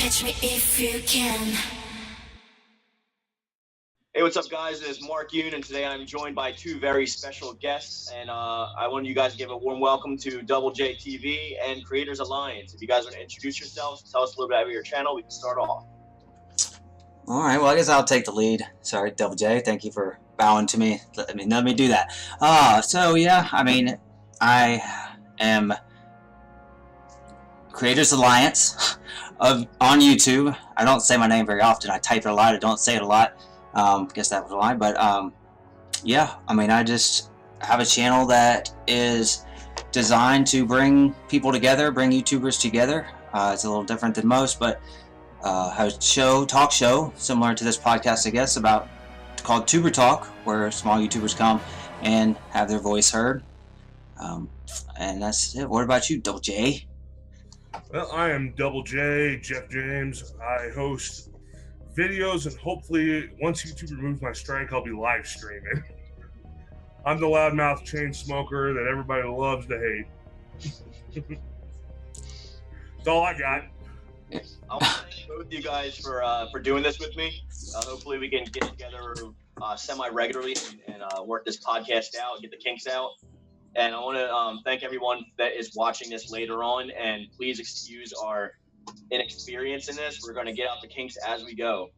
Catch me if you can. Hey, what's up, guys? It's Mark Yoon, and today I'm joined by two very special guests. And I want you guys to give a warm welcome to Double J TV and Creators Alliance. If you guys want to introduce yourselves, tell us a little bit about your channel, we can start off. All right, well, I guess I'll take the lead. Sorry, Double J, thank you for bowing to me. Let me do that. So yeah, I mean, I am Creators Alliance on YouTube. I don't say my name very often. I type it a lot. I don't say it a lot. Guess that was a lie, but yeah, I mean, I just have a channel that is designed to bring people together, bring YouTubers together. It's a little different than most, but have a talk show similar to this podcast, I guess, called Tuber Talk, where small YouTubers come and have their voice heard. And that's it. What about you, Double J? Well, I am Double J, Jeff James. I host videos, and hopefully once YouTube removes my strike, I'll be live streaming. I'm the loudmouth chain smoker that everybody loves to hate. That's all I got. I want to thank both of you guys for doing this with me. Hopefully we can get together semi-regularly and work this podcast out, get the kinks out. And I want to thank everyone that is watching this later on, and please excuse our inexperience in this. We're going to get out the kinks as we go.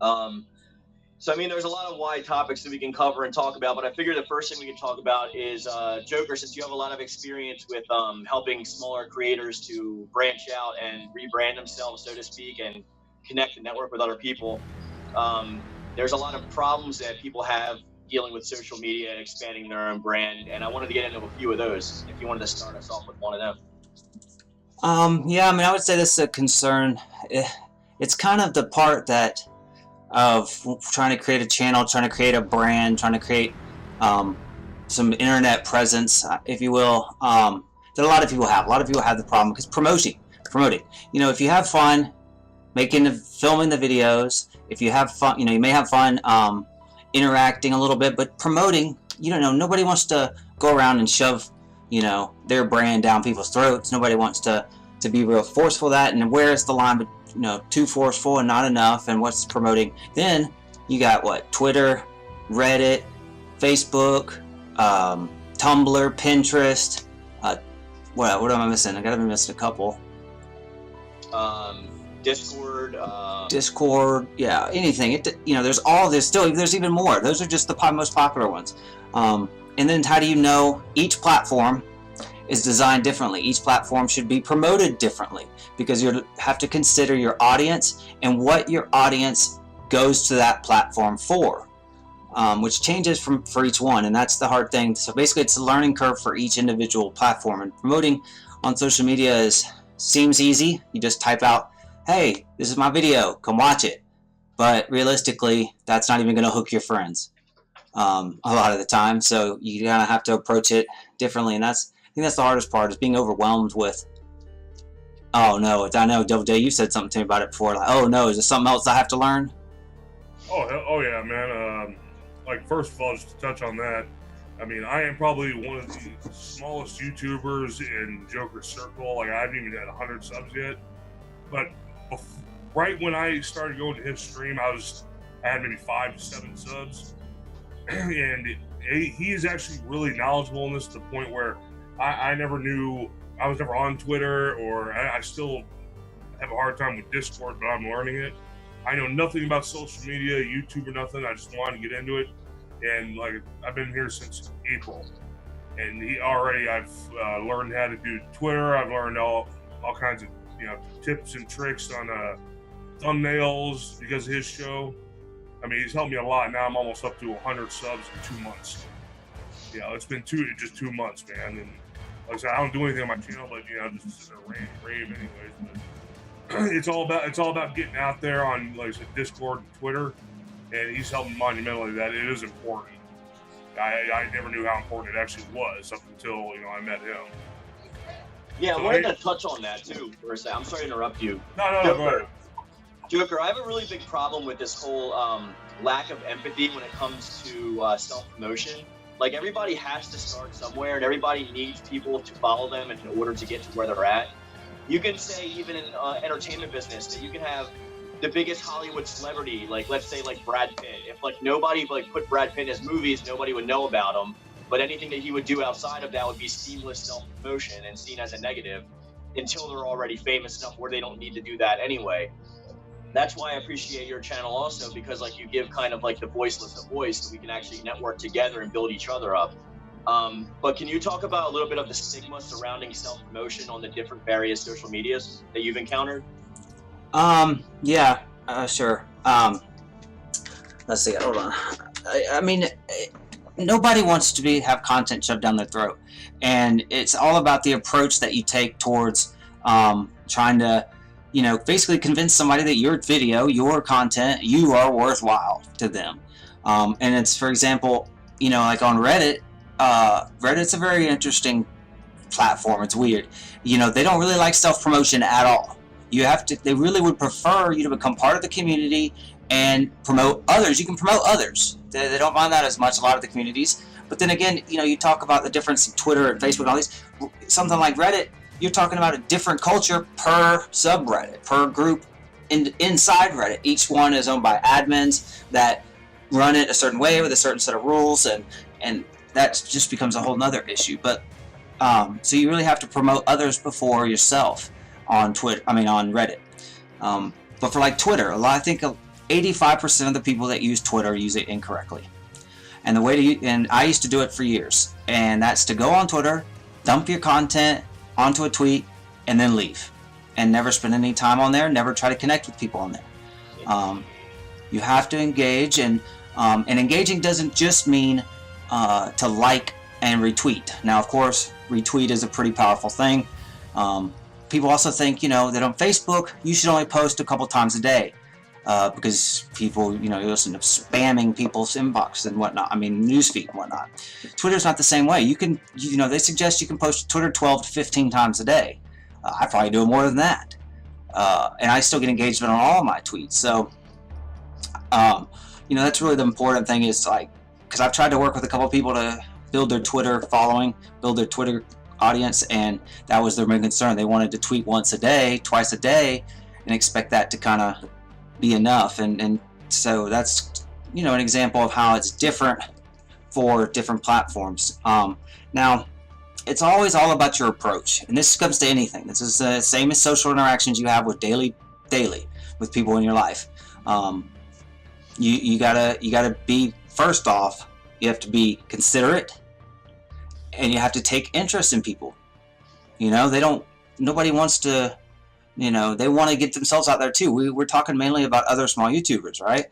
So I mean, there's a lot of wide topics that we can cover and talk about, but I figure the first thing we can talk about is Joker, since you have a lot of experience with helping smaller creators to branch out and rebrand themselves, so to speak, and connect and network with other people. There's a lot of problems that people have dealing with social media and expanding their own brand, and I wanted to get into a few of those. If you wanted to start us off with one of them. Yeah, I mean, I would say this is a concern. It's kind of the part of trying to create a channel, trying to create a brand, trying to create some internet presence, if you will, that a lot of people have. A lot of people have the problem because promoting. You know, if you have fun filming the videos, if you have fun, you know, you may have fun interacting a little bit, but promoting, you don't know, nobody wants to go around and shove, you know, their brand down people's throats. Nobody wants to be real forceful with that. And where's the line, but you know, too forceful and not enough, and what's promoting? Then you got what? Twitter, Reddit, Facebook, Tumblr, Pinterest. What am I missing? I gotta be missing a couple. Discord, yeah, anything. You know, there's even more. Those are just the most popular ones. And then how do you know each platform is designed differently? Each platform should be promoted differently because you have to consider your audience and what your audience goes to that platform for, which changes for each one, and that's the hard thing. So basically, it's a learning curve for each individual platform. And promoting on social media seems easy. You just type out, "Hey, this is my video. Come watch it." But realistically, that's not even going to hook your friends a lot of the time. So you kind of have to approach it differently, and I think that's the hardest part, is being overwhelmed with, oh no, I know, Double J, you said something to me about it before, like, oh no, is there something else I have to learn? Oh yeah, man. Like, first of all, just to touch on that, I mean, I am probably one of the smallest YouTubers in Joker's circle. Like, I haven't even had 100 subs yet. But right when I started going to his stream, I had maybe 5 to 7 subs. And he is actually really knowledgeable in this, to the point where I never knew, I was never on Twitter, or I still have a hard time with Discord, but I'm learning it. I know nothing about social media, YouTube or nothing. I just wanted to get into it. And like, I've been here since April. And I've learned how to do Twitter. I've learned all kinds of, you know, tips and tricks on thumbnails because of his show. I mean, he's helped me a lot. Now I'm almost up to 100 subs in 2 months. You know, it's been just 2 months, man. And like I said, I don't do anything on my channel, but you know, just a rave anyways. But it's all about getting out there on, like I said, Discord and Twitter, and he's helping monumentally. That it is important. I never knew how important it actually was up until, you know, I met him. Yeah, I wanted to touch on that too for a second. I'm sorry to interrupt you. No, go ahead. Joker, I have a really big problem with this whole lack of empathy when it comes to self-promotion. Like, everybody has to start somewhere, and everybody needs people to follow them in order to get to where they're at. You can say even in entertainment business that you can have the biggest Hollywood celebrity, like let's say like Brad Pitt. If like nobody like put Brad Pitt in his movies, nobody would know about him. But anything that he would do outside of that would be seamless self-promotion and seen as a negative until they're already famous enough where they don't need to do that anyway. That's why I appreciate your channel also, because like you give kind of like the voiceless a voice so we can actually network together and build each other up. But can you talk about a little bit of the stigma surrounding self-promotion on the different various social medias that you've encountered? Yeah, sure. Let's see, hold on. I mean, nobody wants to have content shoved down their throat. And it's all about the approach that you take towards trying to, you know, basically convince somebody that your video, your content, you are worthwhile to them. And it's, for example, you know, like on Reddit, Reddit's a very interesting platform. It's weird. You know, they don't really like self-promotion at all. You have to, they really would prefer you to become part of the community and promote others. You can promote others. They don't mind that as much, a lot of the communities. But then again, you know, you talk about the difference in Twitter and Facebook and all these. Something like Reddit, you're talking about a different culture per subreddit, per group inside Reddit. Each one is owned by admins that run it a certain way with a certain set of rules, and that just becomes a whole nother issue. But so you really have to promote others before yourself on Twitter. I mean, on Reddit. But for like Twitter, I think 85% of the people that use Twitter use it incorrectly. And the way to, and I used to do it for years, and that's to go on Twitter, dump your content onto a tweet, and then leave, and never spend any time on there. Never try to connect with people on there. You have to engage, and engaging doesn't just mean to like and retweet. Now, of course, retweet is a pretty powerful thing. People also think, you know, that on Facebook you should only post a couple times a day. Because people, you know, you listen to spamming people's inbox and whatnot. I mean, newsfeed and whatnot. Twitter's not the same way. You can, you know, they suggest you can post to Twitter 12 to 15 times a day. I probably do more than that. And I still get engagement on all of my tweets. So, you know, that's really the important thing is like, because I've tried to work with a couple people to build their Twitter following, build their Twitter audience, and that was their main concern. They wanted to tweet once a day, twice a day, and expect that to kind of be enough, and so that's, you know, an example of how it's different for different platforms. Now, it's always all about your approach, and this comes to anything. This is the same as social interactions you have with daily with people in your life. You gotta be, first off, you have to be considerate, and you have to take interest in people. You know, nobody wants to. You know, they want to get themselves out there too. We're talking mainly about other small YouTubers, right?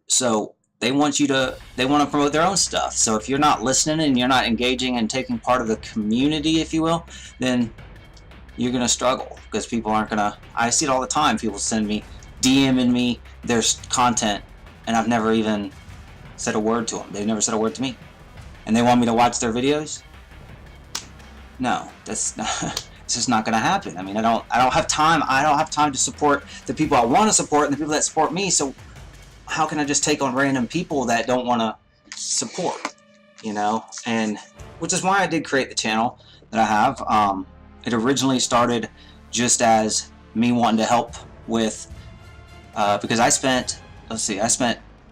So they want to promote their own stuff. So if you're not listening and you're not engaging and taking part of the community, if you will, then you're going to struggle, because people aren't going to, I see it all the time. People send me, DMing me their content, and I've never even said a word to them. They've never said a word to me. And they want me to watch their videos? No, that's not... It's just not going to happen. I mean, I don't have time. I don't have time to support the people I want to support and the people that support me. So how can I just take on random people that don't want to support? You know, and which is why I did create the channel that I have. It originally started just as me wanting to help with, because I spent,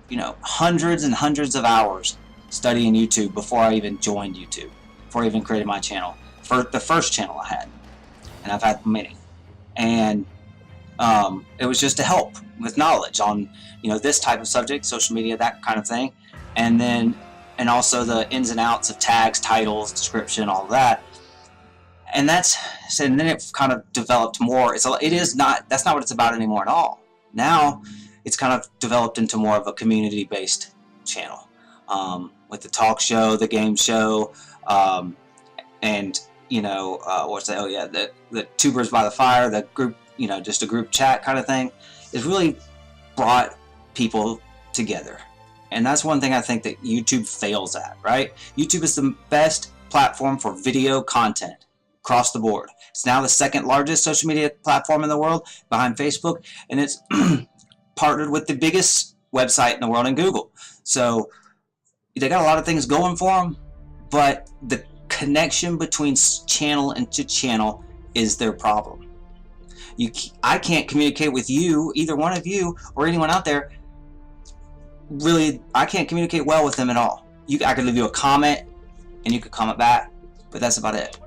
you know, hundreds and hundreds of hours studying YouTube before I even joined YouTube, before I even created my channel, for the first channel I had. And I've had many, and it was just to help with knowledge on, you know, this type of subject, social media, that kind of thing, and also the ins and outs of tags, titles, description, all of that. And then it kind of developed more. That's not what it's about anymore at all. Now it's kind of developed into more of a community-based channel, with the talk show, the game show, and you know, the Tubers by the Fire, the group, you know, just a group chat kind of thing, has really brought people together. And that's one thing I think that YouTube fails at, right? YouTube is the best platform for video content across the board. It's now the second largest social media platform in the world, behind Facebook, and it's partnered with the biggest website in the world in Google. So they got a lot of things going for them, but the connection between channel and to channel is their problem. I can't communicate with you, either one of you or anyone out there. Really, I can't communicate well with them at all. I could leave you a comment and you could comment back, but that's about it.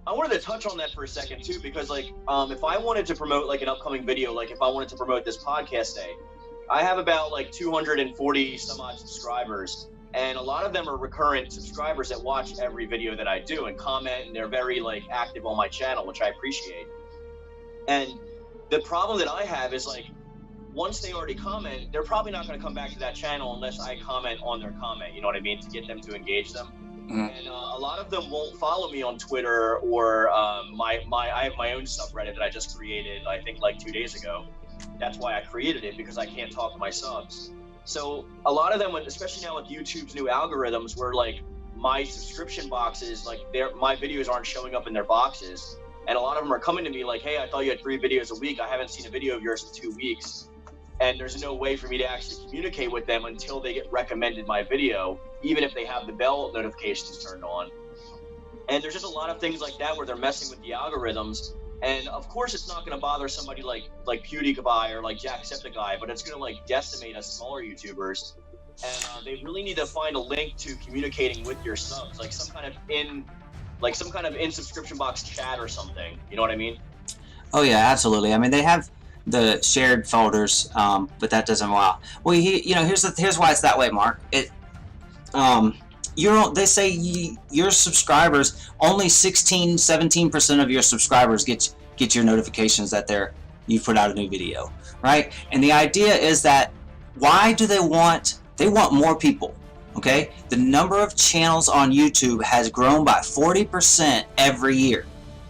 I wanted to touch on that for a second too, because like if I wanted to promote like an upcoming video, like if I wanted to promote this podcast day, I have about like 240 some odd subscribers, and a lot of them are recurrent subscribers that watch every video that I do and comment, and they're very like active on my channel, which I appreciate. And the problem that I have is like, once they already comment, they're probably not going to come back to that channel unless I comment on their comment, you know what I mean, to get them to engage them. And a lot of them won't follow me on Twitter or I have my own subreddit that I just created, I think like 2 days ago. That's why I created it, because I can't talk to my subs. So a lot of them, especially now with YouTube's new algorithms, where like my subscription boxes, like my videos aren't showing up in their boxes. And a lot of them are coming to me like, hey, I thought you had 3 videos a week. I haven't seen a video of yours in 2 weeks. And there's no way for me to actually communicate with them until they get recommended my video, even if they have the bell notifications turned on. And there's just a lot of things like that where they're messing with the algorithms. And of course, it's not going to bother somebody like PewDiePie or like Jacksepticeye, but it's going to like decimate us smaller YouTubers. And they really need to find a link to communicating with your subs, like some kind of in subscription box chat or something. You know what I mean? Oh yeah, absolutely. I mean, they have the shared folders, but that doesn't allow. Well, here's why it's that way, Mark. They say your subscribers, only 17% of your subscribers get your notifications that you've put out a new video, right? And the idea is that why do they want more people? Okay, the number of channels on YouTube has grown by 40% every year.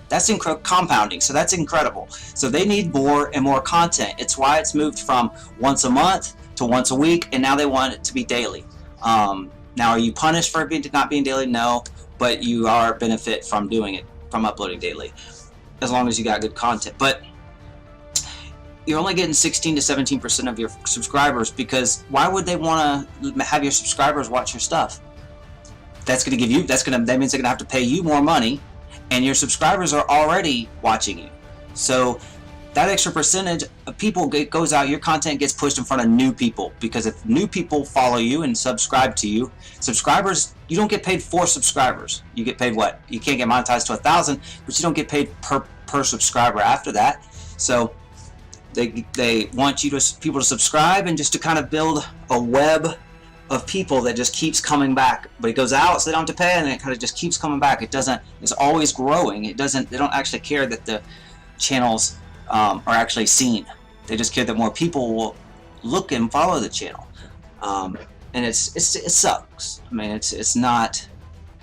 That's compounding, so that's incredible. So they need more and more content. It's why it's moved from once a month to once a week, and now they want it to be daily. Now, are you punished for it not being daily? No, but you are benefit from doing it, from uploading daily, as long as you got good content. But you're only getting 16 to 17% of your subscribers, because why would they want to have your subscribers watch your stuff? That means they're gonna have to pay you more money, and your subscribers are already watching you. So that extra percentage of people goes out, your content gets pushed in front of new people, because if new people follow you and subscribe to you, subscribers, you don't get paid for subscribers. You get paid what? You can't get monetized to 1,000, but you don't get paid per subscriber after that. So they want people to subscribe, and just to kind of build a web of people that just keeps coming back. But it goes out, so they don't have to pay, and it kind of just keeps coming back. It's always growing. They don't actually care that the channels are actually seen. They just care that more people will look and follow the channel. And it sucks. I mean, it's not,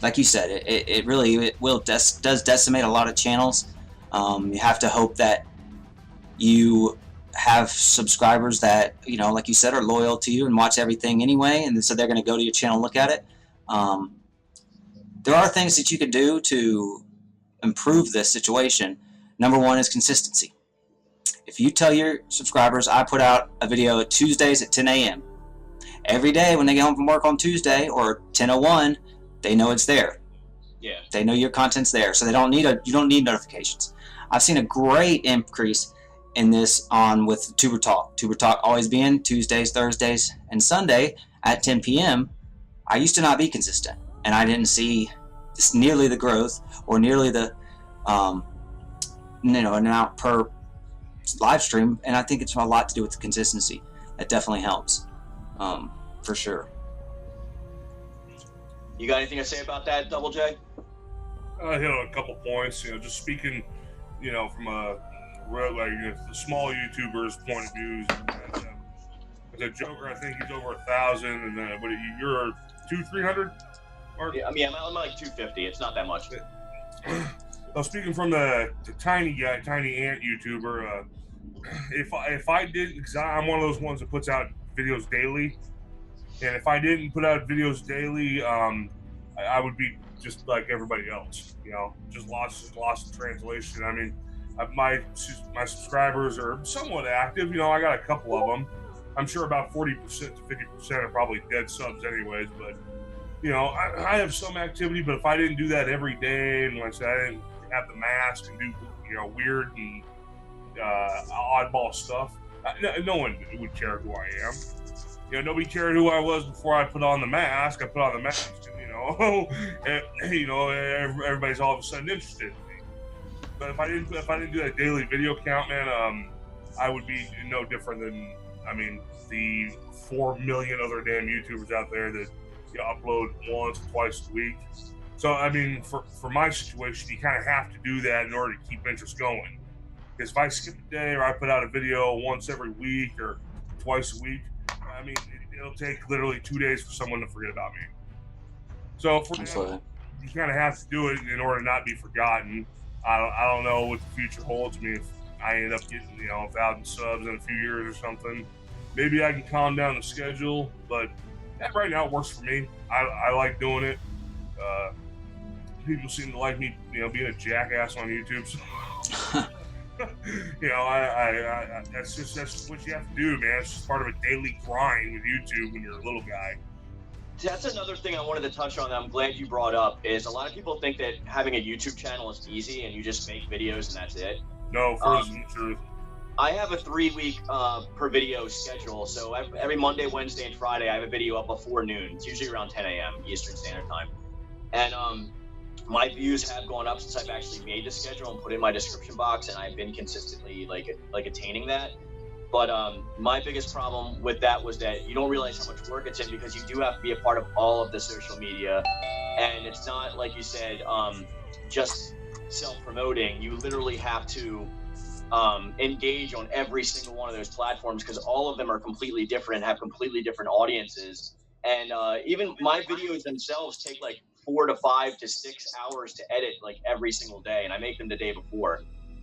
like you said, it really does decimate a lot of channels. You have to hope that you have subscribers that, like you said, are loyal to you and watch everything anyway, and so they're going to go to your channel and look at it. There are things that you can do to improve this situation. Number one is consistency. If you tell your subscribers, I put out a video Tuesdays at 10 a.m. every day when they get home from work on Tuesday, or 10:01, they know it's there. Yeah. They know your content's there, so you don't need notifications. I've seen a great increase in this with Tuber Talk. Tuber Talk always being Tuesdays, Thursdays, and Sunday at 10 p.m. I used to not be consistent, and I didn't see nearly the growth or nearly the an out per live stream, and I think it's a lot to do with the consistency. That definitely helps, for sure. You got anything to say about that, Double J? I hit on a couple points. Just speaking, from a the small YouTubers' point of view. As a Joker, I think he's over 1,000, and then you're 200-300. Yeah, I mean, I'm like 250. It's not that much. Well, speaking from the tiny guy, tiny ant YouTuber, if I didn't, because I'm one of those ones that puts out videos daily, and if I didn't put out videos daily, I would be just like everybody else, just lost in translation. I mean, my subscribers are somewhat active. I got a couple of them. I'm sure about 40% to 50% are probably dead subs anyways, but I have some activity. But if I didn't do that every day, and like I said, I didn't have the mask and do weird and oddball stuff. No one would care who I am. Nobody cared who I was before I put on the mask. I put on the mask, and everybody's all of a sudden interested in me. But if I didn't do that daily video count, man, I would be no different than the 4 million other damn YouTubers out there that upload once or twice a week. So for my situation, you kind of have to do that in order to keep interest going. Because if I skip a day or I put out a video once every week or twice a week, it'll take literally 2 days for someone to forget about me. So for now, you kind of have to do it in order to not be forgotten. I don't know what the future holds me if I end up getting 1,000 subs in a few years or something. Maybe I can calm down the schedule, but right now it works for me. I like doing it. People seem to like me, being a jackass on YouTube. So. That's what you have to do, man. It's just part of a daily grind with YouTube when you're a little guy. That's another thing I wanted to touch on that I'm glad you brought up is a lot of people think that having a YouTube channel is easy and you just make videos and that's it. No, for the truth. I have a 3-week per video schedule. So every Monday, Wednesday, and Friday, I have a video up before noon. It's usually around 10 a.m. Eastern Standard Time. And my views have gone up since I've actually made the schedule and put it in my description box, and I've been consistently like attaining that. But my biggest problem with that was that you don't realize how much work it's in because you do have to be a part of all of the social media, and it's not like you said just self-promoting. You literally have to engage on every single one of those platforms because all of them are completely different, have completely different audiences, and even my videos themselves take like 4 to 5 to 6 hours to edit every single day, and I make them the day before.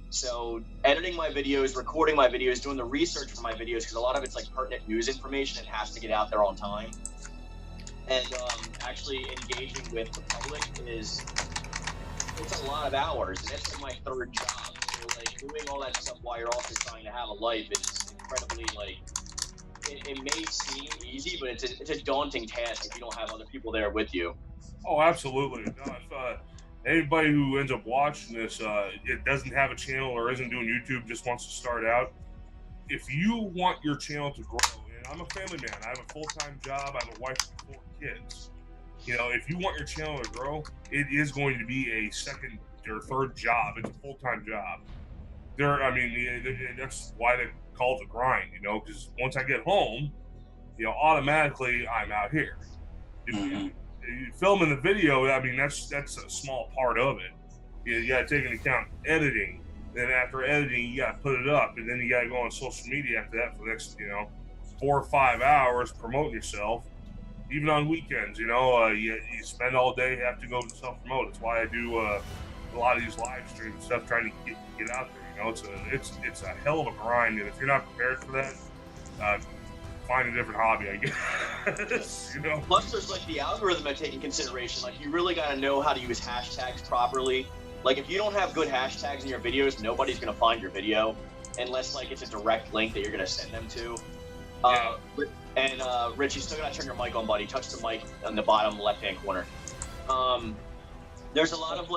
So editing my videos, recording my videos, doing the research for my videos, because a lot of it's pertinent news information, it has to get out there on time. And actually engaging with the public it's a lot of hours, and it's my third job. So doing all that stuff while you're also trying to have a life is incredibly it may seem easy, but it's a daunting task if you don't have other people there with you. Oh, absolutely. No, if anybody who ends up watching this, it doesn't have a channel or isn't doing YouTube, just wants to start out. If you want your channel to grow, and I'm a family man, I have a full-time job, I have a wife and 4 kids. If you want your channel to grow, it is going to be a second or third job. It's a full-time job. That's why they call it the grind, because once I get home, automatically I'm out here. Filming the video, that's a small part of it. You got to take into account editing. Then after editing, you got to put it up, and then you got to go on social media after that for the next, 4 or 5 hours promoting yourself. Even on weekends, you spend all day, have to go to self-promote. That's why I do a lot of these live streams and stuff, trying to get out there. It's a hell of a grind, and if you're not prepared for that, find a different hobby, I guess. Plus, there's the algorithm I take in consideration. You really got to know how to use hashtags properly. If you don't have good hashtags in your videos, nobody's gonna find your video unless it's a direct link that you're gonna send them to. Yeah. Rich, you still gotta turn your mic on, buddy. Touch the mic on the bottom left-hand corner. There's a lot of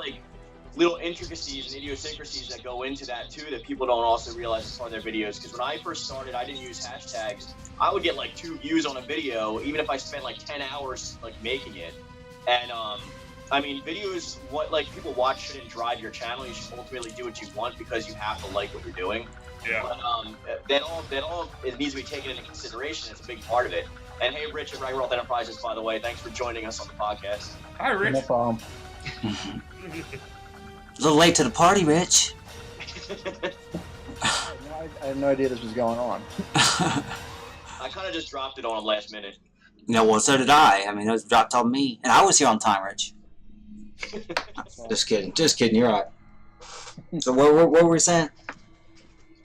little intricacies and idiosyncrasies that go into that too that people don't also realize as part of their videos. Because when I first started, I didn't use hashtags. I would get 2 views on a video, even if I spent 10 hours making it. And videos, what people watch shouldn't drive your channel. You should ultimately do what you want because you have to like what you're doing. Yeah. But that all it needs to be taken into consideration. It's a big part of it. And hey, Rich at Ragiroth Enterprises, by the way, thanks for joining us on the podcast. Hi, Rich. No problem. A little late to the party, Rich. I had no idea this was going on. I kind of just dropped it on him last minute. Well, so did I. It was dropped on me. And I was here on time, Rich. Just kidding. You're right. So what were we saying?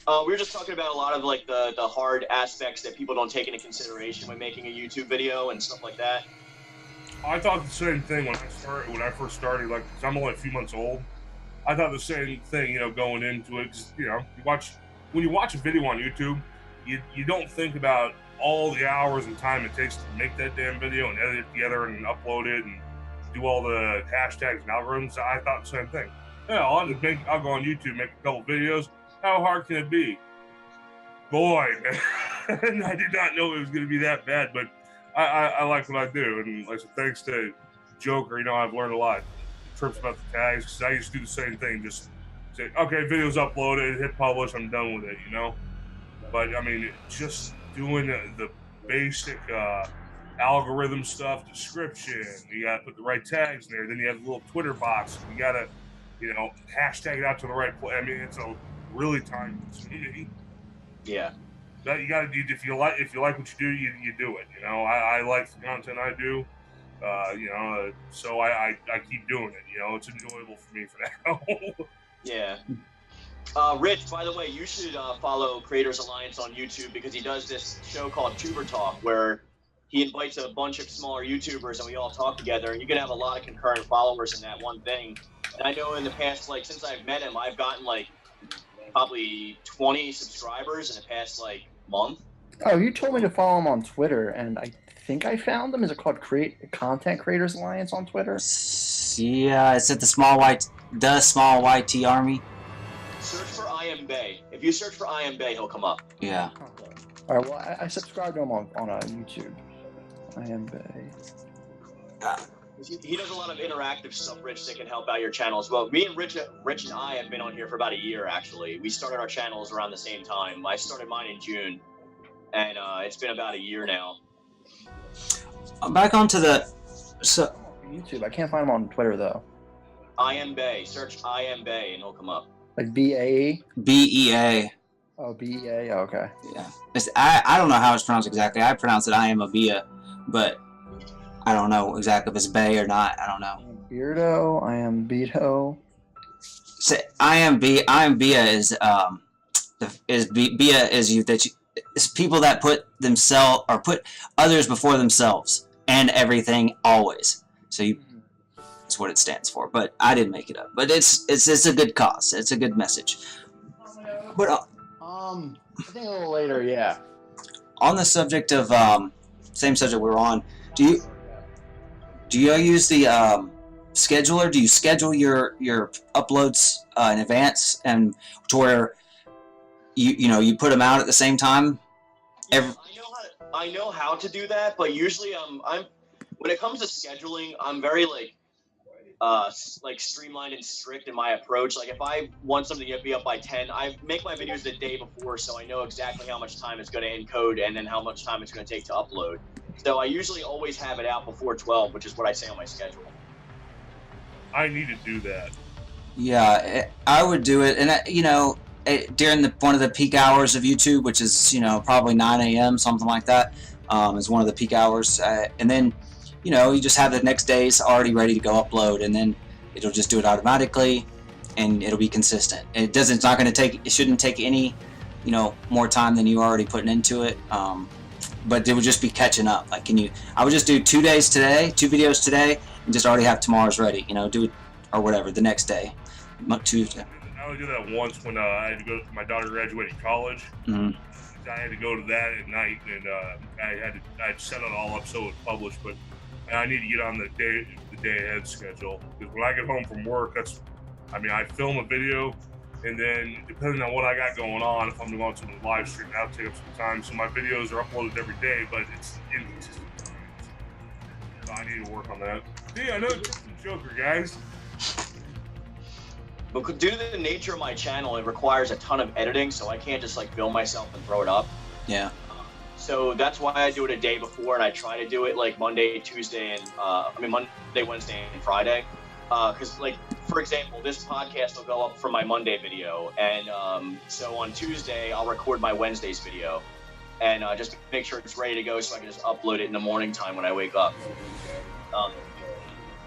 We were just talking about a lot of the hard aspects that people don't take into consideration when making a YouTube video and stuff like that. I thought the same thing when I first started. 'Cause I'm only a few months old. I thought the same thing, going into it. 'Cause, when you watch a video on YouTube, you don't think about all the hours and time it takes to make that damn video and edit it together and upload it and do all the hashtags and algorithms. I thought the same thing. Yeah, I'll go on YouTube, make a couple videos. How hard can it be? Boy, man, I did not know it was going to be that bad, but I like what I do. And like I said, thanks to Joker, I've learned a lot. Trips about the tags, because I used to do the same thing. Just say, okay, video's uploaded, hit publish, I'm done with it, But, I mean, just doing the basic algorithm stuff, description, you got to put the right tags in there. Then you have the little Twitter box. You got to, hashtag it out to the right place. I mean, it's a really time-consuming. Yeah. That you got to do. If you like what you do, you do it. I like the content I do. So I keep doing it. It's enjoyable for me for now. Yeah. Rich, by the way, you should follow Creators Alliance on YouTube, because he does this show called Tuber Talk, where he invites a bunch of smaller YouTubers and we all talk together, and you can have a lot of concurrent followers in that one thing. And I know in the past, like, since I've met him, I've gotten like probably 20 subscribers in the past like month. Oh, you told me to follow him on Twitter, and I think I found him. Is it called Content Creators Alliance on Twitter? Yeah, it's at the small YT Army. Search for I Am Bay. If you search for I Am Bay, he'll come up. Yeah. All right. Well, I subscribed to him on YouTube. I Am Bay. He does a lot of interactive stuff, Rich, that can help out your channel as well. Me and Rich and I have been on here for about a year, actually. We started our channels around the same time. I started mine in June, and it's been about a year now. Back onto the YouTube. I can't find him on Twitter though. I Am Bay. Search I Am Bay, and he'll come up. Like BAE? BEA. Oh, BEA. Oh, okay. Yeah. I don't know how it's pronounced exactly. I pronounce it I Am a Bia, but I don't know exactly if it's Bay or not. I don't know. Beardo. I Am Beto. So I Am Bia is Bia is it's people that put themselves or put others before themselves and everything always. So that's what it stands for. But I didn't make it up. But it's a good cause. It's a good message. But I think a little later. Yeah. on the subject of same subject we were on, do you use the scheduler? Do you schedule your uploads in advance, and to where you put them out at the same time? I know how to do that, but usually I'm when it comes to scheduling, I'm very like streamlined and strict in my approach. Like if I want something to be up by 10, I make my videos the day before, so I know exactly how much time it's going to encode and then how much time it's going to take to upload. So I usually always have it out before 12, which is what I say on my schedule. I need to do that. Yeah, I would do it, and during one of the peak hours of YouTube, which is probably 9 a.m. something like that, is one of the peak hours, and then you just have the next day's already ready to go upload, and then it'll just do it automatically, and it'll be consistent. It shouldn't take any more time than you already putting into it, but it would just be catching up. Like I would just do 2 videos today, and just already have tomorrow's ready, do it or whatever the next day, Tuesday. I only did that once when I had to go. My daughter graduated college. Mm-hmm. I had to go to that at night, and I'd set it all up so it would publish. But I need to get on the day ahead schedule, because when I get home from work, I film a video, and then depending on what I got going on, if I'm going to the live stream, that'll take up some time. So my videos are uploaded every day, but it's inconsistent times. So I need to work on that. Yeah, I know it's just a Joker, guys. But due to the nature of my channel, it requires a ton of editing, so I can't just film myself and throw it up. Yeah. So that's why I do it a day before, and I try to do it like Monday, Tuesday, and Monday, Wednesday, and Friday. Because for example, this podcast will go up for my Monday video, and so on Tuesday I'll record my Wednesday's video, and just make sure it's ready to go so I can just upload it in the morning time when I wake up.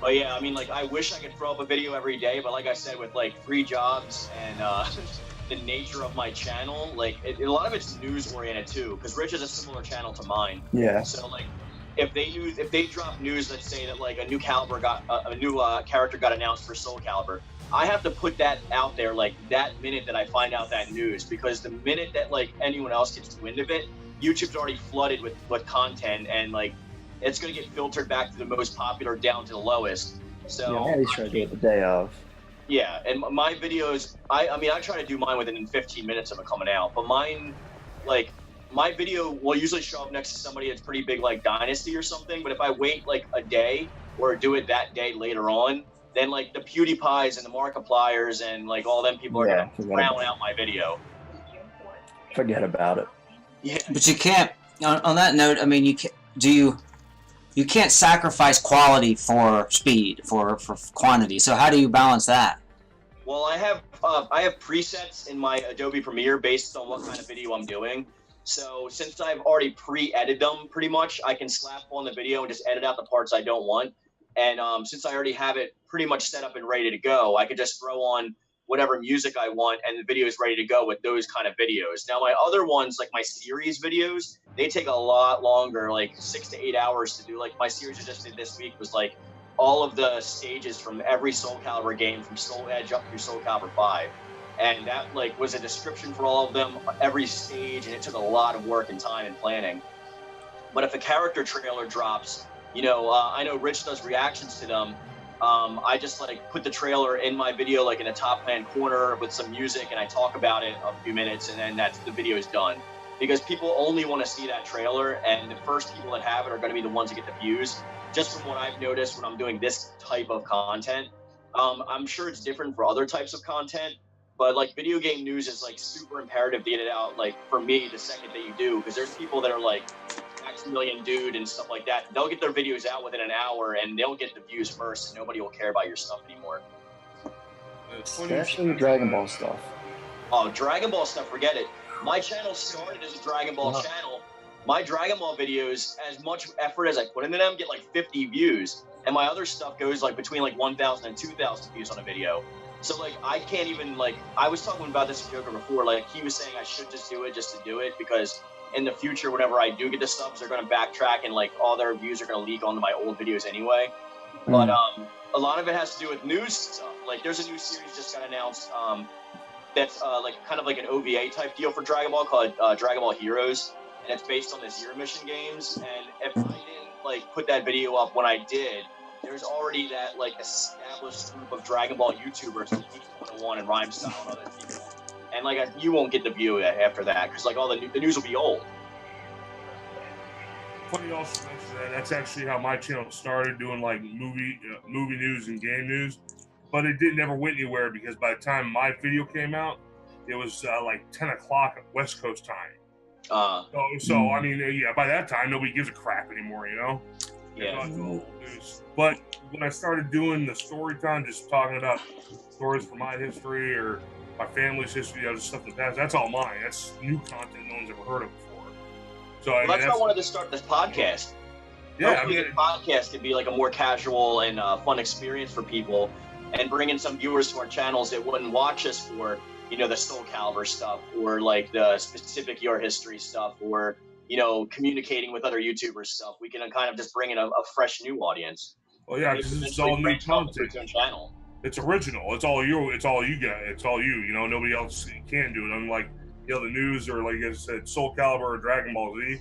But yeah, I wish I could throw up a video every day, but like I said, with 3 jobs and the nature of my channel, a lot of it's news oriented too, because Rich is a similar channel to mine. Yeah. So if they drop news, let's say that a new character got announced for Soul Calibur, I have to put that out there that minute that I find out that news, because the minute that anyone else gets wind of it, YouTube's already flooded with content, and it's going to get filtered back to the most popular down to the lowest. So yeah, he's trying to do it the day of. Yeah, and my videos, I mean, I try to do mine within 15 minutes of it coming out, but mine, like, my video will usually show up next to somebody that's pretty big, like Dynasty or something, but if I wait, like, a day or do it that day later on, then, like, the PewDiePies and the Markipliers and, like, all them people are going to round out my video. Forget about it. Yeah. But you can't, on that note, I mean, you can't sacrifice quality for speed, for quantity. So how do you balance that? Well, I have presets in my Adobe Premiere based on what kind of video I'm doing. So since I've already pre-edited them pretty much, I can slap on the video and just edit out the parts I don't want. And since I already have it pretty much set up and ready to go, I could just throw on whatever music I want and the video is ready to go with those kind of videos. Now my other ones, like my series videos, they take a lot longer, like 6 to 8 hours to do. Like my series I just did this week was like all of the stages from every Soul Calibur game, from Soul Edge up through Soul Calibur 5. And that like was a description for all of them, every stage, and it took a lot of work and time and planning. But if a character trailer drops, you know, I know Rich does reactions to them. I just like put the trailer in my video, like in a top hand corner with some music, and I talk about it a few minutes, and then the video is done. Because people only want to see that trailer, and the first people that have it are going to be the ones that get the views. Just from what I've noticed when I'm doing this type of content, I'm sure it's different for other types of content, but like video game news is like super imperative to get it out. Like for me, the second that you do, because there's people that are like Maximilian Dude and stuff like that. They'll get their videos out within an hour, and they'll get the views first, and nobody will care about your stuff anymore. Especially the Dragon Ball stuff. Oh, Dragon Ball stuff, forget it. My channel started as a Dragon Ball channel. My Dragon Ball videos, as much effort as I put into them, get like 50 views. And my other stuff goes like between like 1,000 and 2,000 views on a video. So like, I can't even like, I was talking about this with Joker before, like he was saying I should just do it because in the future, whenever I do get the subs, they're going to backtrack and like all their views are going to leak onto my old videos anyway. But a lot of it has to do with news stuff. Like there's a new series just got announced that's like kind of like an OVA type deal for Dragon Ball called Dragon Ball Heroes, and it's based on the Zero Mission games. And if I didn't like put that video up when I did, there's already that like established group of Dragon Ball YouTubers like Ep.001 and Rhymestyle and other people. And like you won't get the view after that because like all the news will be old. Funny you also mention that. That's actually how my channel started, doing like movie news and game news. But it never went anywhere because by the time my video came out, it was like 10 o'clock West Coast time. So I mean, yeah, by that time nobody gives a crap anymore, you know. Yeah. But when I started doing the story time, just talking about stories from my history or my family's history, just stuff in the past, that's all mine. That's new content no one's ever heard of before. So well, that's why I wanted to start this podcast. Yeah, hopefully the podcast could be like a more casual and fun experience for people, and bring in some viewers to our channels that wouldn't watch us for, you know, the Soul Calibur stuff or like the specific Your History stuff or, you know, communicating with other YouTubers stuff. We can kind of just bring in a fresh new audience. Well, yeah, because it's all new content. Channel. It's original. It's all you. It's all you got. It's all you. You know, nobody else can do it. Unlike, you know, the news or like I said, Soul Calibur or Dragon Ball Z,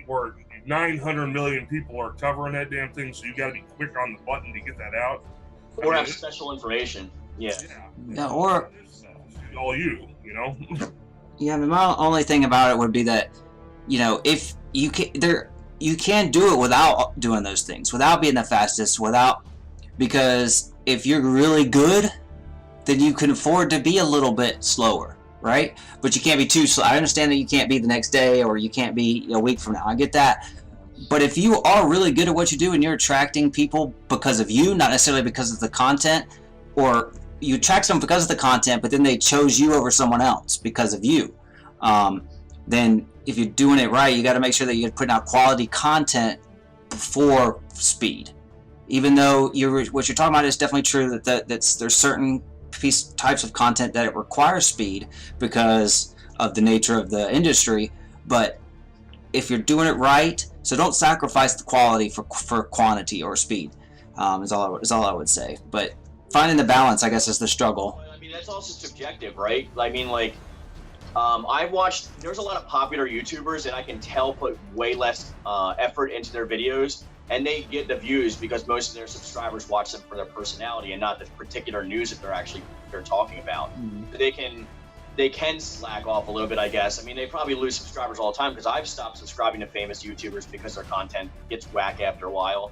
where 900 million people are covering that damn thing. So you got to be quick on the button to get that out. Or have special information. Yeah. Yeah, or all you know. Yeah, I mean, my only thing about it would be that, you know, if you can do it without doing those things, without being the fastest, because if you're really good, then you can afford to be a little bit slower, right? But you can't be too slow. I understand that you can't be the next day or you can't be a week from now. I get that. But if you are really good at what you do and you're attracting people because of you, not necessarily because of the content, or you attract them because of the content, but then they chose you over someone else because of you, then if you're doing it right, you got to make sure that you're putting out quality content before speed. Even though what you're talking about is definitely true, that there's certain types of content that it requires speed because of the nature of the industry, but if you're doing it right, so don't sacrifice the quality for quantity or speed. Is all I would say. But finding the balance, I guess, is the struggle. I mean, that's also subjective, right? I mean, like, I've watched. There's a lot of popular YouTubers that I can tell put way less effort into their videos, and they get the views because most of their subscribers watch them for their personality and not the particular news that they're talking about. They can slack off a little bit, I guess. I mean, they probably lose subscribers all the time because I've stopped subscribing to famous YouTubers because their content gets whack after a while.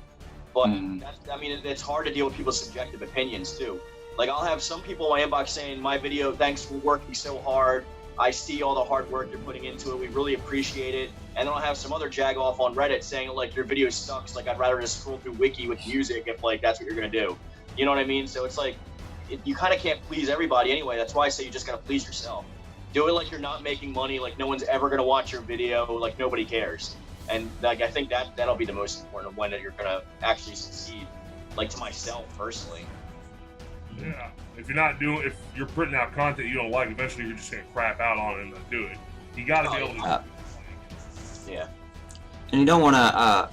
But it's hard to deal with people's subjective opinions too. Like, I'll have some people in my inbox saying, my video, thanks for working so hard. I see all the hard work you're putting into it. We really appreciate it. And then I'll have some other jag off on Reddit saying, like, your video sucks. Like, I'd rather just scroll through Wiki with music if, like, that's what you're going to do. You know what I mean? So it's like, you kind of can't please everybody anyway. That's why I say you just got to please yourself. Do it like you're not making money, like no one's ever going to watch your video, like nobody cares. And like, I think that'll be the most important when you're going to actually succeed, like to myself personally. Yeah, if you're putting out content you don't like, eventually you're just gonna crap out on it and not do it. You gotta be able to. Yeah. And you don't want to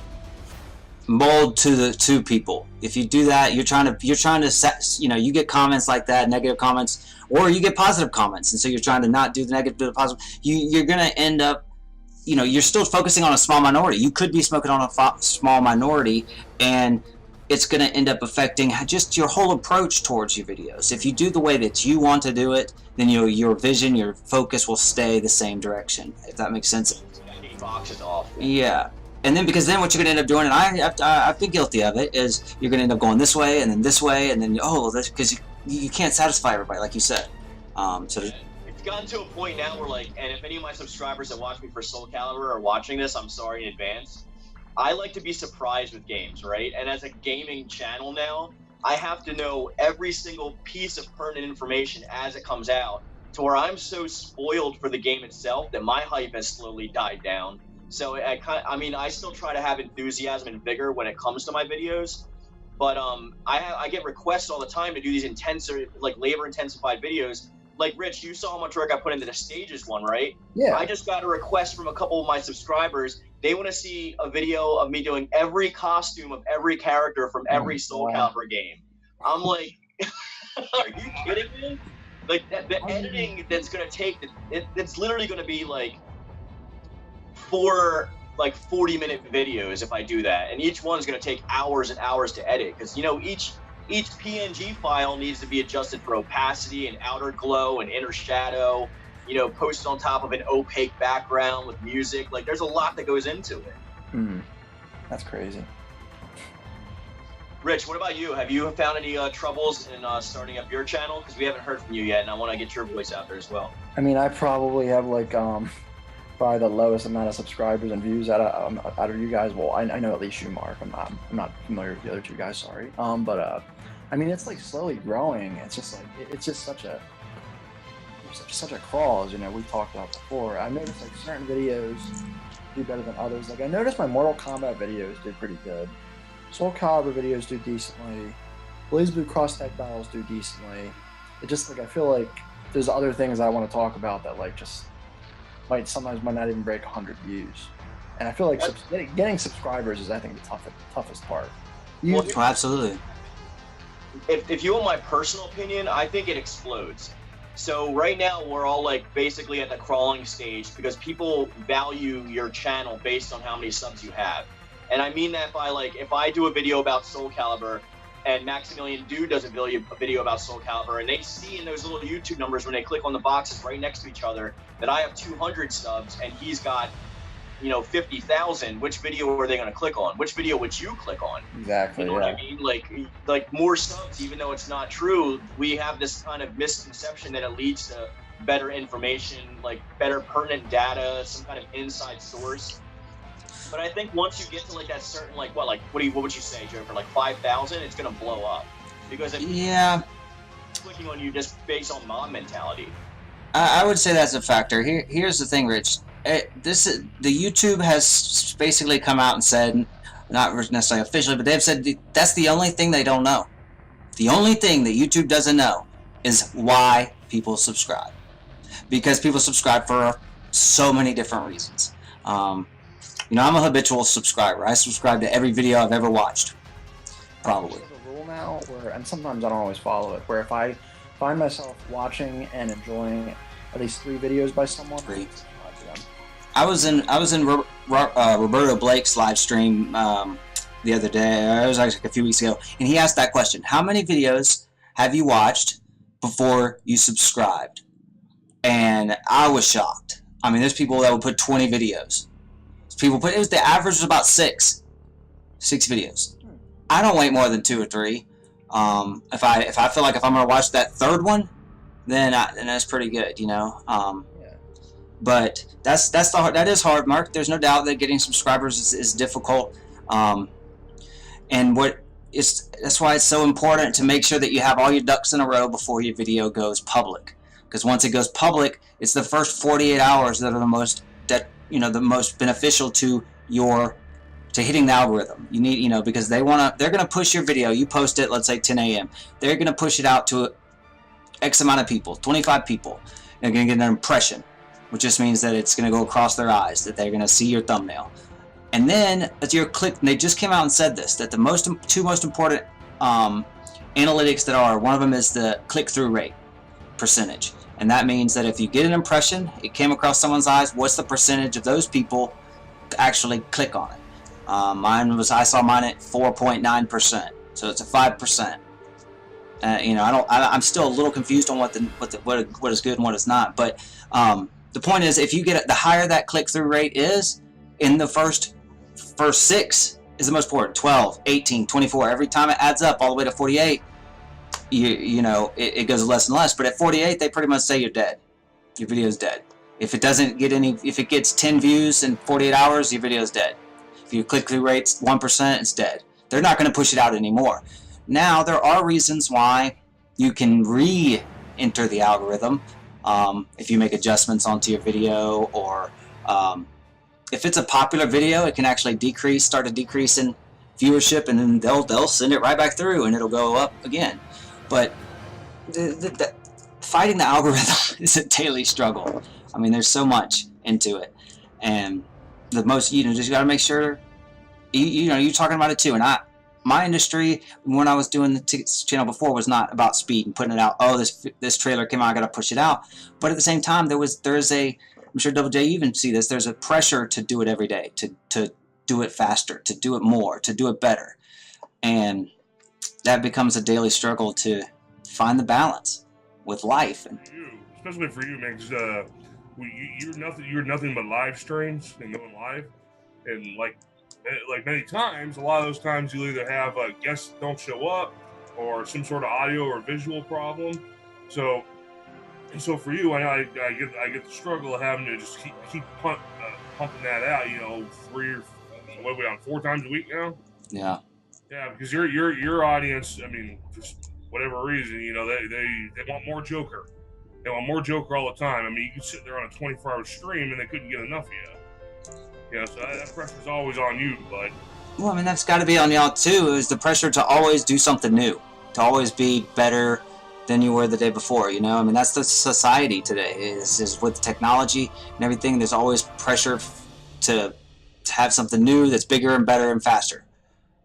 mold to people. If you do that, you're trying to set. You get comments like that, negative comments, or you get positive comments, and so you're trying to not do the negative, do the positive. You're gonna end up. You're still focusing on a small minority. You could be smoking on a small minority, and it's going to end up affecting just your whole approach towards your videos. If you do the way that you want to do it, then your vision, your focus will stay the same direction, if that makes sense. Boxes off. Yeah. And then, because then what you're going to end up doing, and I've been guilty of it, is you're going to end up going this way, and then this way, and then, because you can't satisfy everybody, like you said. It's gotten to a point now where, like, and if any of my subscribers that watch me for Soul Calibur are watching this, I'm sorry in advance. I like to be surprised with games, right? And as a gaming channel now, I have to know every single piece of pertinent information as it comes out, to where I'm so spoiled for the game itself that my hype has slowly died down. So I still try to have enthusiasm and vigor when it comes to my videos, but I get requests all the time to do these intensive, like labor-intensified videos. Like, Rich, you saw how much work I put into the Stages one, right? Yeah. I just got a request from a couple of my subscribers. They want to see a video of me doing every costume of every character from every Soul Calibur game. I'm like, are you kidding me? Like, the editing that's going to take, it's literally going to be like 4 40-minute videos if I do that. And each one's going to take hours and hours to edit because, each PNG file needs to be adjusted for opacity and outer glow and inner shadow, posted on top of an opaque background with music. Like, there's a lot that goes into it. That's crazy. Rich, what about you? Have you found any troubles in starting up your channel? Because we haven't heard from you yet, and I want to get your voice out there as well. I mean, I probably have like probably the lowest amount of subscribers and views out of you guys. Well, I know at least you, Mark. I'm not familiar with the other two guys. Sorry. I mean, it's like slowly growing. It's just like it's just such a crawl, as we talked about before. I noticed like certain videos do better than others. Like I noticed my Mortal Kombat videos did pretty good. Soul Calibur videos do decently. BlazBlue Cross Tag Battles do decently. It just like I feel like there's other things I want to talk about that like just sometimes might not even break 100 views. And I feel like getting subscribers is I think the toughest part. Absolutely. If you want my personal opinion, I think it explodes. So right now we're all like basically at the crawling stage because people value your channel based on how many subs you have. And I mean that by like, if I do a video about Soul Calibur and Maximilian Dude does a video about Soul Calibur, and they see in those little YouTube numbers when they click on the boxes right next to each other that I have 200 subs and he's got 50,000, which video are they going to click on? Which video would you click on? Exactly. You know what I mean? Like more subs, even though it's not true, we have this kind of misconception that it leads to better information, like better pertinent data, some kind of inside source. But I think once you get to like that certain what would you say, Joe? For like 5,000, it's going to blow up because clicking on you just based on mob mentality. I would say that's a factor. Here's the thing, Rich. The YouTube has basically come out and said, not necessarily officially, but they've said that's the only thing they don't know. The only thing that YouTube doesn't know is why people subscribe, because people subscribe for so many different reasons. I'm a habitual subscriber. I subscribe to every video I've ever watched, probably. There's a rule now and sometimes I don't always follow it, where if I find myself watching and enjoying at least 3 videos by someone. I was in Roberto Blake's live stream the other day, or it was actually a few weeks ago, and he asked that question: how many videos have you watched before you subscribed? And I was shocked. I mean, there's people that would put 20 videos. People put, the average was about six videos. I don't wait more than 2 or 3. If I feel like if I'm gonna watch that third one, then that's pretty good, you know. But that is hard, Mark. There's no doubt that getting subscribers is difficult. And that's why it's so important to make sure that you have all your ducks in a row before your video goes public. Because once it goes public, it's the first 48 hours that are the most beneficial to hitting the algorithm. You need, because they're gonna push your video. You post it, let's say 10 a.m. They're gonna push it out to X amount of people, 25 people. They're gonna get an impression, which just means that it's gonna go across their eyes, that they're gonna see your thumbnail. And then as your click, they just came out and said this, that the two most important analytics one of them is the click-through rate percentage. And that means that if you get an impression, it came across someone's eyes, what's the percentage of those people to actually click on it? I saw mine at 4.9%, so it's a 5%. I'm still a little confused on what is good and what is not. But the point is, if you get the higher that click-through rate is, in the first 6 is the most important. 12, 18, 24. Every time it adds up all the way to 48. It goes less and less, but at 48 they pretty much say you're dead. Your video's dead. If it gets 10 views in 48 hours, your video's dead. If your click-through rate's 1%, it's dead. They're not going to push it out anymore. Now there are reasons why you can re-enter the algorithm if you make adjustments onto your video, or if it's a popular video, it can actually start to decrease in viewership, and then they'll send it right back through and it'll go up again. But fighting the algorithm is a daily struggle. I mean, there's so much into it, and the most, just got to make sure, you're talking about it too. And my industry, when I was doing the channel before, was not about speed and putting it out. Oh, this trailer came out, I got to push it out. But at the same time, I'm sure Double J, you even see this, there's a pressure to do it every day, to do it faster, to do it more, to do it better. And that becomes a daily struggle to find the balance with life. And especially for you, man, because you're nothing but live streams and going live. And like many times, a lot of those times you'll either have guests don't show up, or some sort of audio or visual problem. So for you, I get the struggle of having to just keep pumping that out. 4 times a week now. Yeah. Yeah, because your audience, I mean, just whatever reason, they want more Joker. They want more Joker all the time. I mean, you can sit there on a 24-hour stream and they couldn't get enough of you. So that pressure's always on you, bud. Well, I mean, that's got to be on y'all too. Is the pressure to always do something new, to always be better than you were the day before. I mean, that's the society today. Is with technology and everything. There's always pressure to have something new that's bigger and better and faster.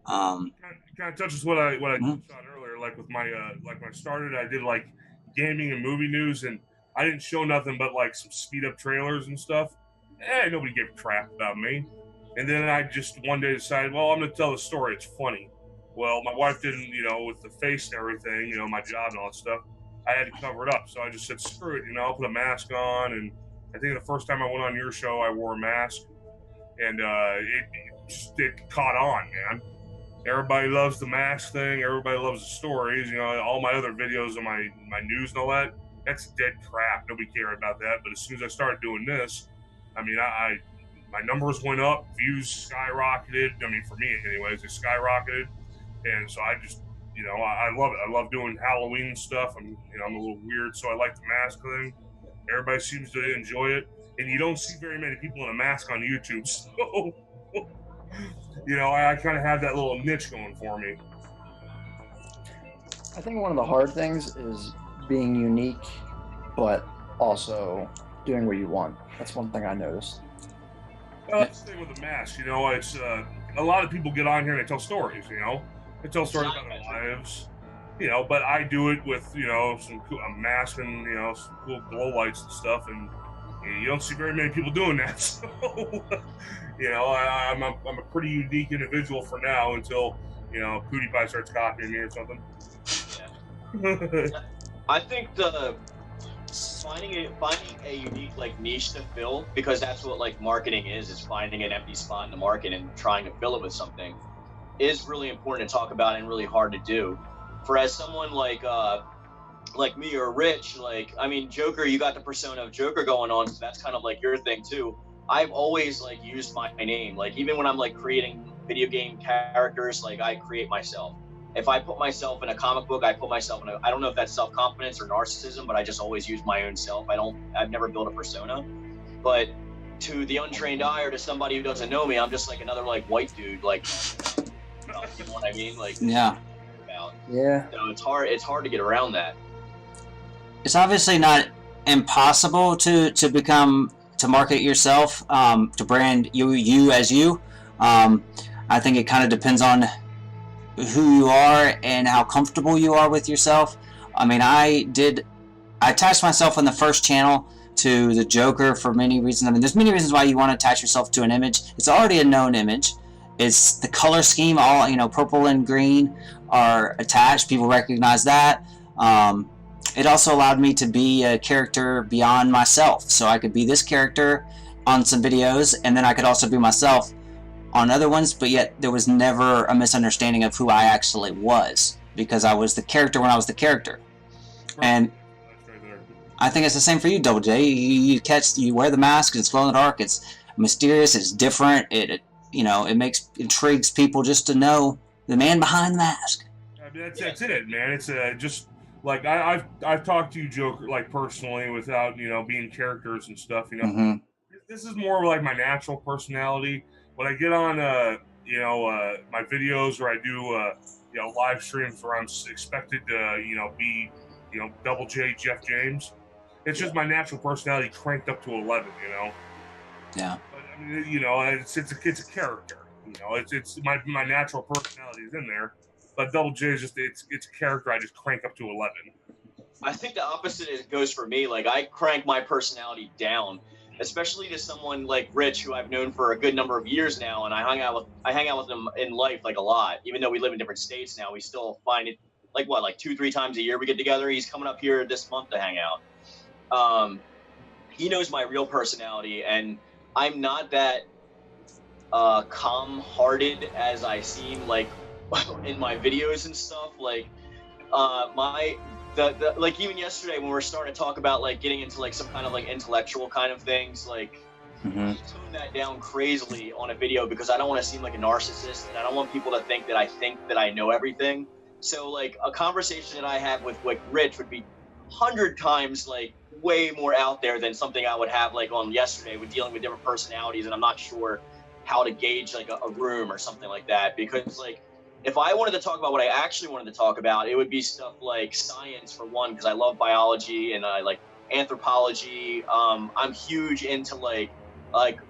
Kind of touches what I touched on earlier. Like with my when I started, I did like gaming and movie news, and I didn't show nothing but like some speed up trailers and stuff. Nobody gave a crap about me. And then I just one day decided, well, I'm going to tell the story. It's funny. Well, my wife didn't, with the face and everything, my job and all that stuff. I had to cover it up. So I just said, screw it, I'll put a mask on. And I think the first time I went on your show, I wore a mask. And it caught on, man. Everybody loves the mask thing. Everybody loves the stories. All my other videos on my news and all that, that's dead crap. Nobody cared about that. But as soon as I started doing this, I mean, my numbers went up, views skyrocketed. I mean, for me anyways, they skyrocketed. And so I just, I love it. I love doing Halloween stuff. I'm a little weird, so I like the mask thing. Everybody seems to enjoy it. And you don't see very many people in a mask on YouTube. So, I kind of have that little niche going for me. I think one of the hard things is being unique, but also doing what you want. That's one thing I noticed. That's the thing with the mask, it's a lot of people get on here and they tell stories, they tell stories about their lives, but I do it with, a mask and, some cool glow lights and stuff, and You don't see very many people doing that. So, you know, I'm a pretty unique individual for now until, you know, PewDiePie starts copying me or something. Yeah. I think finding a unique like niche to fill, because that's what like marketing is finding an empty spot in the market and trying to fill it with something, is really important to talk about and really hard to do. For as someone like me or Rich, like, I mean, Joker, you got the persona of Joker going on, so that's kind of like your thing too. I've always like used my name, like even when I'm like creating video game characters, like I create myself. If I put myself in a comic book, I put myself in I don't know if that's self-confidence or narcissism, but I just always use my own self. I've never built a persona. But to the untrained eye or to somebody who doesn't know me, I'm just like another like white dude, like, you know what I mean? Like, Yeah. Yeah. So it's hard to get around that. It's obviously not impossible to market yourself, to brand you as you. I think it kind of depends on who you are and how comfortable you are with yourself. I mean, I attached myself on the first channel to the Joker for many reasons. I mean, there's many reasons why you want to attach yourself to an image. It's already a known image. It's the color scheme, all, you know, purple and green are attached. People recognize that. It also allowed me to be a character beyond myself. So I could be this character on some videos, and then I could also be myself on other ones, but yet there was never a misunderstanding of who I actually was, because I was the character when I was the character. And I think it's the same for you, Double J. You wear the mask, it's glow in the dark, it's mysterious, it's different, it you know, it intrigues people just to know the man behind the mask. I mean, that's it, man. It's just like I've talked to you, Joker, like personally, without, you know, being characters and stuff. You know, Mm-hmm. This is more like my natural personality. When I get on, you know, my videos, or I do, you know, live streams where I'm expected to, you know, be, you know, Double J Jeff James. It's just my natural personality cranked up to 11. You know. Yeah. But, I mean, you know, it's a character. You know, it's my natural personality is in there, but Double J is just it's a character I just crank up to 11. I think the opposite goes for me. Like, I crank my personality down, especially to someone like Rich, who I've known for a good number of years now, and I hang out with him in life like a lot. Even though we live in different states now, we still find it like 2-3 times a year we get together. He's coming up here this month to hang out. He knows my real personality, and I'm not that calm-hearted as I seem, like in my videos and stuff. Like like even yesterday when we were starting to talk about like getting into like some kind of like intellectual kind of things, like I tone that down crazily on a video because I don't want to seem like a narcissist, and I don't want people to think that I know everything. So like a conversation that I have with like Rich would be 100 times like way more out there than something I would have like on yesterday with dealing with different personalities, and I'm not sure how to gauge like a room or something like that, because like if I wanted to talk about what I actually wanted to talk about, it would be stuff like science, for one, because I love biology and I like anthropology. I'm huge into like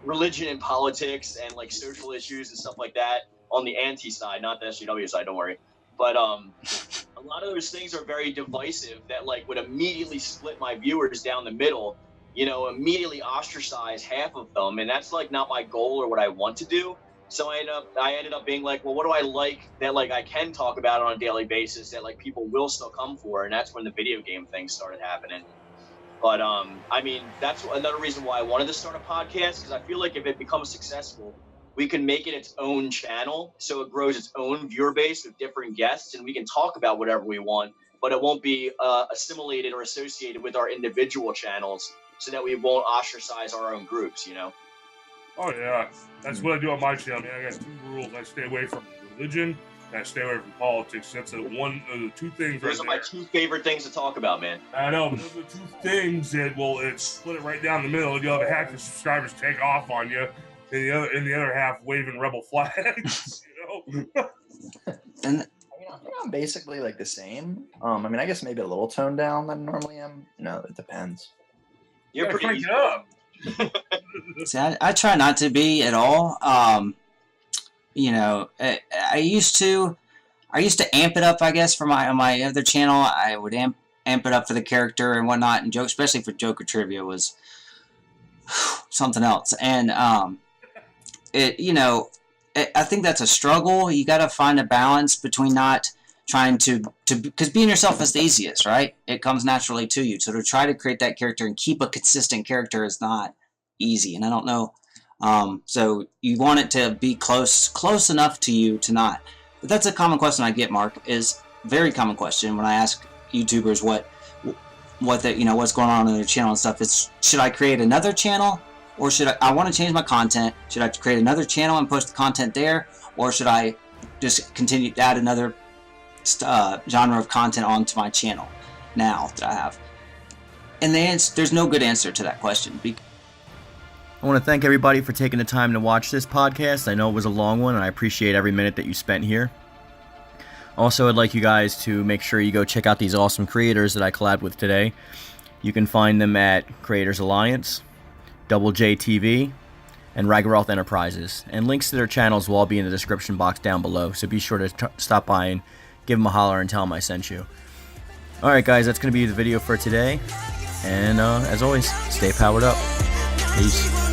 religion and politics and like social issues and stuff like that on the anti side, not the SJW side, don't worry. But a lot of those things are very divisive that like would immediately split my viewers down the middle, you know, immediately ostracize half of them, and that's like not my goal or what I want to do. So I ended up being like, well, what do I like that like I can talk about on a daily basis that like people will still come for, and that's when the video game thing started happening. But I mean, that's another reason why I wanted to start a podcast, because I feel like if it becomes successful, we can make it its own channel, so it grows its own viewer base with different guests, and we can talk about whatever we want, but it won't be assimilated or associated with our individual channels, so that we won't ostracize our own groups, you know? Oh yeah, that's what I do on my channel. Man, I got 2 rules: I stay away from religion, and I stay away from politics. That's the 2 things. Those right are my 2 favorite things to talk about, man. I know, but those are 2 things that it's split it right down the middle. You'll have half your subscribers take off on you, and the other half waving rebel flags. You know. And I think I'm basically like the same. I mean, I guess maybe a little toned down than I normally am. No, it depends. You're pretty crank easy. it up. see, I try not to be at all. You know, I used to amp it up, I guess, for my other channel. I would amp it up for the character and whatnot, and joke, especially for Joker trivia, was something else. And I think that's a struggle. You got to find a balance between not trying to because being yourself is the easiest, right? It comes naturally to you. So to try to create that character and keep a consistent character is not easy. And I don't know. So you want it to be close enough to you to not. But that's a common question I get, Mark. Is very common question when I ask YouTubers what's going on their channel and stuff. It's, should I create another channel, or should I want to change my content? Should I create another channel and post the content there, or should I just continue to add another genre of content onto my channel now that I have? And there's no good answer to that question. I want to thank everybody for taking the time to watch this podcast. I know it was a long one, and I appreciate every minute that you spent here. Also, I'd like you guys to make sure you go check out these awesome creators that I collabed with today. You can find them at Creators Alliance, Double J TV, and Ragiroth Enterprises. And links to their channels will all be in the description box down below, so be sure to stop by and give them a holler and tell them I sent you. Alright guys, that's going to be the video for today. And as always, stay powered up. Peace.